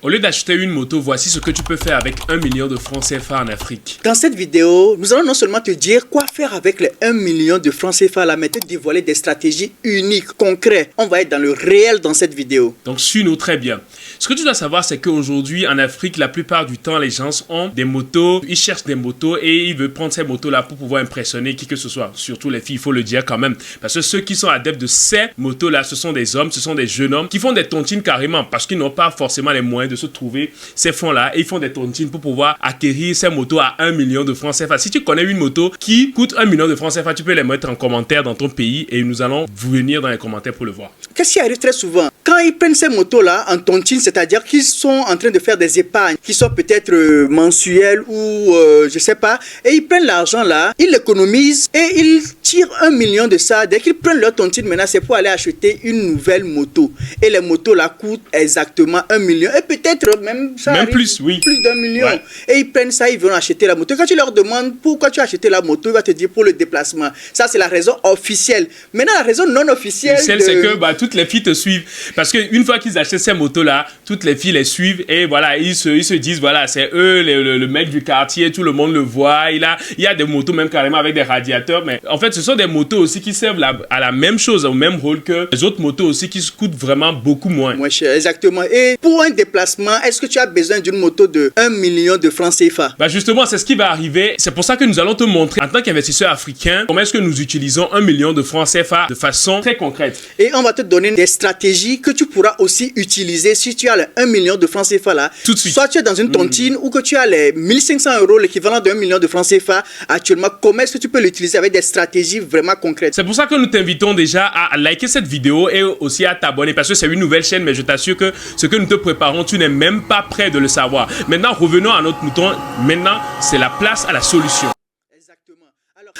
Au lieu d'acheter une moto, voici ce que tu peux faire avec 1 million de francs CFA en Afrique. Dans cette vidéo, nous allons non seulement te dire quoi faire avec les 1 million de francs CFA là, mais te dévoiler des stratégies uniques, concrètes. On va être dans le réel dans cette vidéo. Donc suis-nous très bien. Ce que tu dois savoir, c'est qu'aujourd'hui en Afrique, la plupart du temps, les gens ont des motos, ils cherchent des motos et ils veulent prendre ces motos-là pour pouvoir impressionner qui que ce soit. Surtout les filles, il faut le dire quand même. Parce que ceux qui sont adeptes de ces motos-là, ce sont des hommes, ce sont des jeunes hommes qui font des tontines carrément parce qu'ils n'ont pas forcément les moyens de se trouver ces fonds-là et ils font des tontines pour pouvoir acquérir ces motos à 1 million de francs CFA. Si tu connais une moto qui coûte 1 million de francs CFA, tu peux les mettre en commentaire dans ton pays et nous allons venir dans les commentaires pour le voir. Qu'est-ce qui arrive très souvent? Quand ils prennent ces motos-là en tontine, c'est-à-dire qu'ils sont en train de faire des épargnes qui sont peut-être mensuelles ou je sais pas, et ils prennent l'argent là, ils l'économisent et ils tirent 1 million de ça. Dès qu'ils prennent leur tontine, maintenant c'est pour aller acheter une nouvelle moto. Et les motos là coûtent exactement 1 million et peut-être même ça même arrive, plus, oui. plus d'1 million. Ouais. Et ils prennent ça, ils vont acheter la moto. Quand tu leur demandes pourquoi tu as acheté la moto, ils vont te dire pour le déplacement. Ça c'est la raison officielle. Maintenant la raison non officielle, c'est que toutes les filles te suivent. Parce qu'une fois qu'ils achètent ces motos-là, toutes les filles les suivent et voilà, ils se disent, voilà, c'est eux, le mec du quartier, tout le monde le voit. Il y a des motos même carrément avec des radiateurs. Mais en fait, ce sont des motos aussi qui servent à la même chose, au même rôle que les autres motos aussi qui coûtent vraiment beaucoup moins. Moins cher, exactement. Et pour un déplacement, est-ce que tu as besoin d'une moto de 1 million de francs CFA? Bah justement, c'est ce qui va arriver. C'est pour ça que nous allons te montrer, en tant qu'investisseur africain, comment est-ce que nous utilisons 1 million de francs CFA de façon très concrète. Et on va te donner des stratégies que tu pourras aussi utiliser si tu as les 1 million de francs CFA là. Tout de suite. Soit tu es dans une tontine ou que tu as les 1500 €, l'équivalent d'1 million de francs CFA actuellement. Comment est-ce que tu peux l'utiliser avec des stratégies vraiment concrètes? C'est pour ça que nous t'invitons déjà à liker cette vidéo et aussi à t'abonner parce que c'est une nouvelle chaîne, mais je t'assure que ce que nous te préparons, tu n'es même pas prêt de le savoir. Maintenant, revenons à notre mouton. Maintenant, c'est la place à la solution.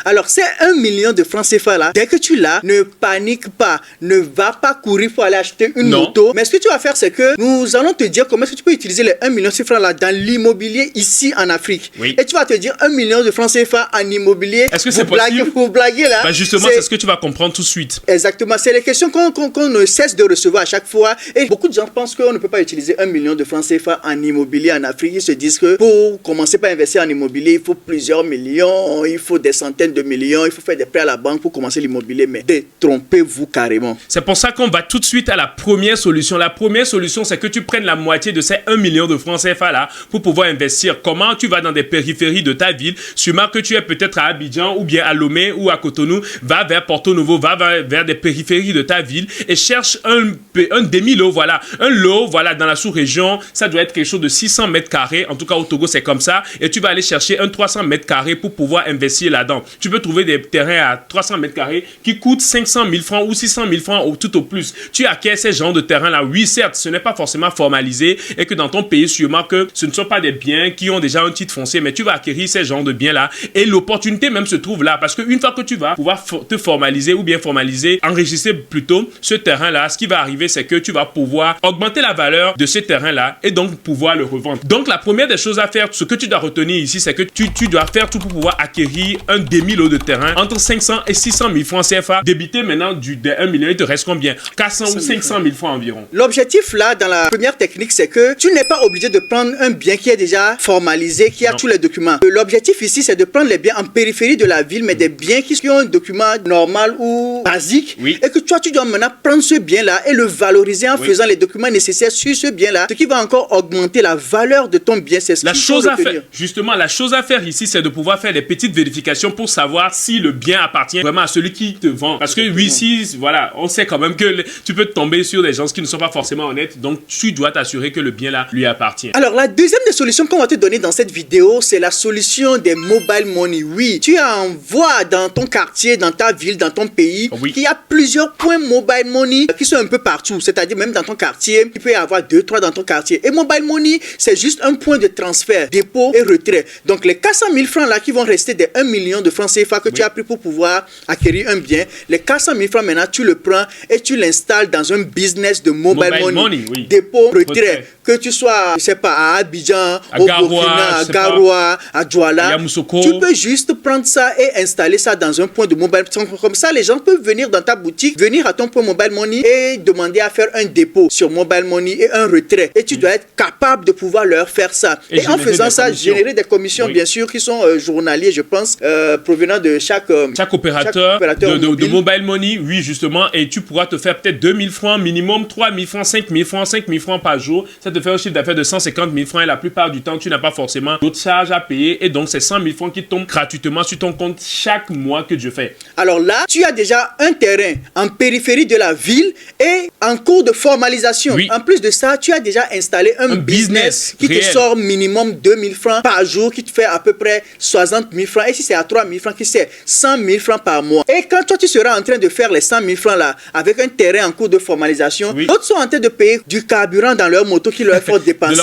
Alors, c'est 1 million de francs CFA là. Dès que tu l'as, ne panique pas. Ne va pas courir pour aller acheter une moto. Mais ce que tu vas faire, c'est que nous allons te dire comment est-ce que tu peux utiliser les 1 million de CFA là dans l'immobilier ici en Afrique. Oui. Et tu vas te dire 1 million de francs CFA en immobilier. Est-ce que c'est possible? Vous blaguez là. Bah justement, c'est ce que tu vas comprendre tout de suite. Exactement. C'est les questions qu'on ne cesse de recevoir à chaque fois. Et beaucoup de gens pensent qu'on ne peut pas utiliser 1 million de francs CFA en immobilier en Afrique. Ils se disent que pour commencer par investir en immobilier, il faut plusieurs millions, il faut des centaines de millions, il faut faire des prêts à la banque pour commencer l'immobilier, mais détrompez-vous carrément. C'est pour ça qu'on va tout de suite à la première solution. La première solution, c'est que tu prennes la moitié de ces 1 million de francs CFA là pour pouvoir investir. Comment? Tu vas dans des périphéries de ta ville, sûrement que tu es peut-être à Abidjan ou bien à Lomé ou à Cotonou, va vers Porto Novo, va vers des périphéries de ta ville et cherche un demi-lot, voilà. Un lot, voilà, dans la sous-région, ça doit être quelque chose de 600 mètres carrés. En tout cas, au Togo, c'est comme ça. Et tu vas aller chercher un 300 mètres carrés pour pouvoir investir là-dedans. Tu peux trouver des terrains à 300 mètres carrés qui coûtent 500 000 francs ou 600 000 francs tout au plus. Tu acquiers ces genres de terrains-là. Oui, certes, ce n'est pas forcément formalisé et que dans ton pays, sûrement que ce ne sont pas des biens qui ont déjà un titre foncier, mais tu vas acquérir ces genres de biens-là et l'opportunité même se trouve là parce qu'une fois que tu vas pouvoir te formaliser ou bien formaliser, enregistrer plutôt ce terrain-là, ce qui va arriver, c'est que tu vas pouvoir augmenter la valeur de ce terrain-là et donc pouvoir le revendre. Donc, la première des choses à faire, ce que tu dois retenir ici, c'est que tu dois faire tout pour pouvoir acquérir un demi-lot de terrain entre 500 et 600 000 francs CFA. Débiter maintenant des 1 million, il te reste combien? 400 ou 500 000 francs environ. L'objectif là, dans la première technique, c'est que tu n'es pas obligé de prendre un bien qui est déjà formalisé, qui a tous les documents. L'objectif ici, c'est de prendre les biens en périphérie de la ville, mais des biens qui ont un document normal ou basique. Oui. Et que toi, tu dois maintenant prendre ce bien-là et le valoriser en faisant les documents nécessaires sur ce bien-là, ce qui va encore augmenter la valeur de ton bien. C'est ce la chose à faire, justement, la chose à faire ici, c'est de pouvoir faire des petites vérifications pour savoir si le bien appartient vraiment à celui qui te vend. Parce que oui, si, voilà, on sait quand même que tu peux tomber sur des gens qui ne sont pas forcément honnêtes, donc tu dois t'assurer que le bien là lui appartient. Alors, la deuxième des solutions qu'on va te donner dans cette vidéo, c'est la solution des mobile money. Oui, tu envoies dans ton quartier, dans ta ville, dans ton pays, qu'il y a plusieurs points mobile money qui sont un peu partout. C'est-à-dire même dans ton quartier, il peut y avoir 2, 3 dans ton quartier. Et mobile money, c'est juste un point de transfert, dépôt et retrait. Donc, les 400 000 francs là qui vont rester des 1 million de francs CFA que tu as pris pour pouvoir acquérir un bien, les 400 000 francs maintenant, tu le prends et tu l'installes dans un business de mobile money. Oui. Dépôt, retrait. Que que tu sois, je sais pas, à Abidjan, à au Garoua, Burkina, à Garoua, à Douala, tu peux juste prendre ça et installer ça dans un point de mobile. Comme ça, les gens peuvent venir dans ta boutique, venir à ton point mobile money et demander à faire un dépôt sur mobile money et un retrait. Et tu dois être capable de pouvoir leur faire ça. Et en faisant ça, générer des commissions, bien sûr, qui sont journaliers, je pense, provenant de chaque opérateur de mobile money, oui, justement, et tu pourras te faire peut-être 2000 francs minimum, 3000 francs, 5000 francs par jour. Ça te fait un chiffre d'affaires de 150 000 francs et la plupart du temps, tu n'as pas forcément d'autres charges à payer et donc c'est 100 000 francs qui tombent gratuitement sur ton compte chaque mois que je fais. Alors là, tu as déjà un terrain en périphérie de la ville et en cours de formalisation. Oui. En plus de ça, tu as déjà installé un business qui réel. Te sort minimum 2000 francs par jour, qui te fait à peu près 60 000 francs. Et si c'est à 3 000 francs, qui c'est 100 000 francs par mois. Et quand toi, tu seras en train de faire les 100 000 francs là, avec un terrain en cours de formalisation, d'autres sont en train de payer du carburant dans leur moto qui leur faut dépenser. De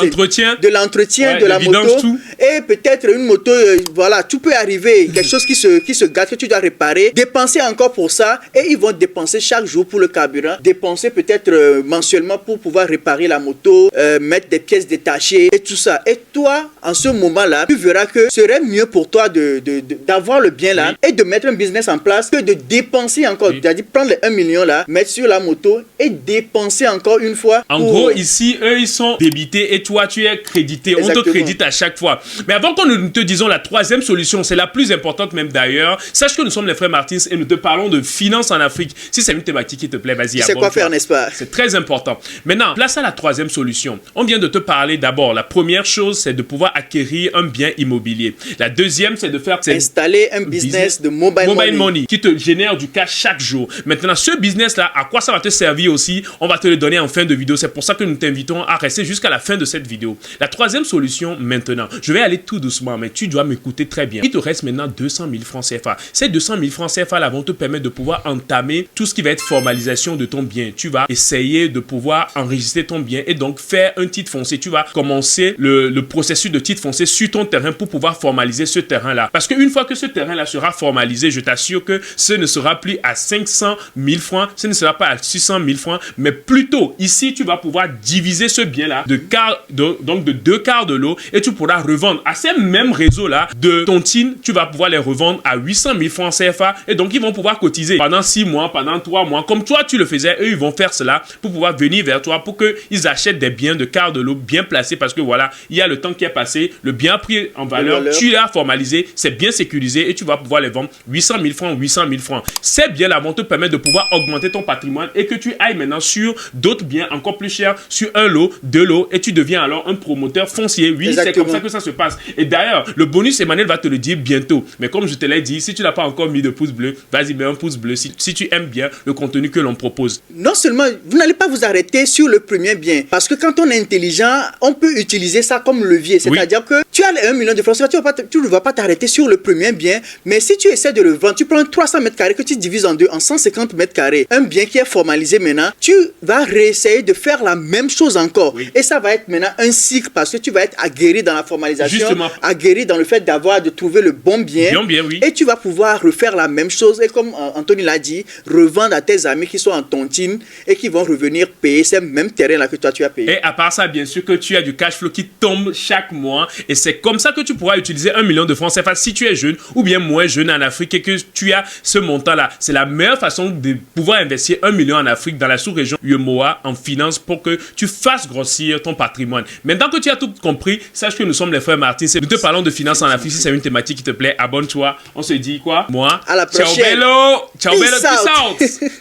l'entretien. De la moto. Tout. Et peut-être une moto, voilà, tout peut arriver, quelque chose qui se gâte, que tu dois réparer, dépenser encore pour ça, et ils vont dépenser chaque jour pour le carburant, dépenser peut-être mensuellement pour pouvoir réparer la moto, mettre des pièces détachées et tout ça. Et toi, en ce moment-là, tu verras que ce serait mieux pour toi d'avoir le bien là et de mettre un business en place que de dépenser encore. Tu as dit prendre les 1 million là, mettre sur la moto et dépenser encore une fois. En gros, ici, eux, ils sont débités et toi, tu es crédité. Exactement. On te crédite à chaque fois. Mais avant que nous te disons la troisième solution, c'est la plus importante même d'ailleurs, sache que nous sommes les frères Martins et nous te parlons de finances en Afrique. Si c'est une thématique qui te plaît, vas-y. C'est quoi faire, n'est-ce pas? C'est très important. Maintenant, place à la troisième solution. On vient de te parler d'abord. La première chose, c'est de pouvoir acquérir un bien immobilier. La deuxième, c'est de faire... installer un business de mobile money qui te génère du cash chaque jour. Maintenant, ce business-là, à quoi ça va te servir aussi? On va te le donner en fin de vidéo. C'est pour ça que nous t'invitons à rester jusqu'à la fin de cette vidéo. La troisième solution, maintenant, je vais aller tout doucement, mais tu dois m'écouter très bien. Il te reste maintenant 200 000 francs CFA. Ces 200 000 francs CFA là vont te permettre de pouvoir entamer tout ce qui va être formalisation de ton bien. Tu vas essayer de pouvoir enregistrer ton bien et donc faire un titre foncier. Tu vas commencer le processus de titre foncier sur ton terrain pour pouvoir formaliser ce terrain-là. Parce qu'une fois que ce terrain-là sera formalisé, je t'assure que ce ne sera plus à 500 000 francs, ce ne sera pas à 600 000 francs, mais plutôt ici, tu vas pouvoir diviser ce bien-là donc de 2 quarts de l'eau et tu pourras revendre à ces mêmes réseaux-là de tontines, tu vas pouvoir les revendre à 800 000 francs CFA et donc ils vont pouvoir cotiser pendant 6 mois, pendant 3 mois, comme toi tu le faisais, eux ils vont faire cela pour pouvoir venir vers toi pour qu'ils achètent des biens de quart de l'eau bien placés parce que voilà, il y a le temps qui est passé, le bien a pris en valeur, tu l'as formalisé, c'est bien sécurisé et tu vas pouvoir les vendre 800 000 francs, 800 000 francs. Ces biens-là vont te permettre de pouvoir augmenter ton patrimoine et que tu ailles maintenant sur d'autres biens encore plus chers, sur un lot, 2 lots et tu deviens alors un promoteur foncier. Oui, c'est comme ça que ça se passe. Et d'ailleurs, le bonus, Emmanuel va te le dire bientôt. Mais comme je te l'ai dit, si tu n'as pas encore mis de pouce bleu, vas-y, mets un pouce bleu si tu aimes bien le contenu que l'on propose. Non seulement, vous n'allez pas vous arrêter sur le premier bien. Parce que quand on est intelligent, on peut utiliser ça comme levier. C'est-à-dire que tu as les 1 million de francs, tu ne vas pas t'arrêter sur le premier bien. Mais si tu essaies de le vendre, tu prends 300 mètres carrés que tu divises en deux, en 150 mètres carrés. Un bien qui est formalisé maintenant, tu vas réessayer de faire la même chose encore. Oui. Et ça va être maintenant un cycle parce que tu vas être aguerri dans la formalisation. Justement. Aguerri dans le fait de trouver le bon bien. Oui. Et tu vas pouvoir refaire la même chose. Et comme Anthony l'a dit, revendre à tes amis qui sont en tontine et qui vont revenir payer ces mêmes terrains-là que toi tu as payé. Et à part ça, bien sûr que tu as du cash flow qui tombe chaque mois. Et c'est comme ça que tu pourras utiliser 1 million de francs CFA si tu es jeune ou bien moins jeune en Afrique et que tu as ce montant-là. C'est la meilleure façon de pouvoir investir 1 million en Afrique dans la sous-région UEMOA en finance pour que tu fasses grossir ton patrimoine. Maintenant que tu as tout compris, sache que nous sommes les frères Martins. Nous te parlons de finances en Afrique. Si c'est une thématique qui te plaît, abonne-toi. On se dit quoi? Moi, à la prochaine. Ciao bello, peace out.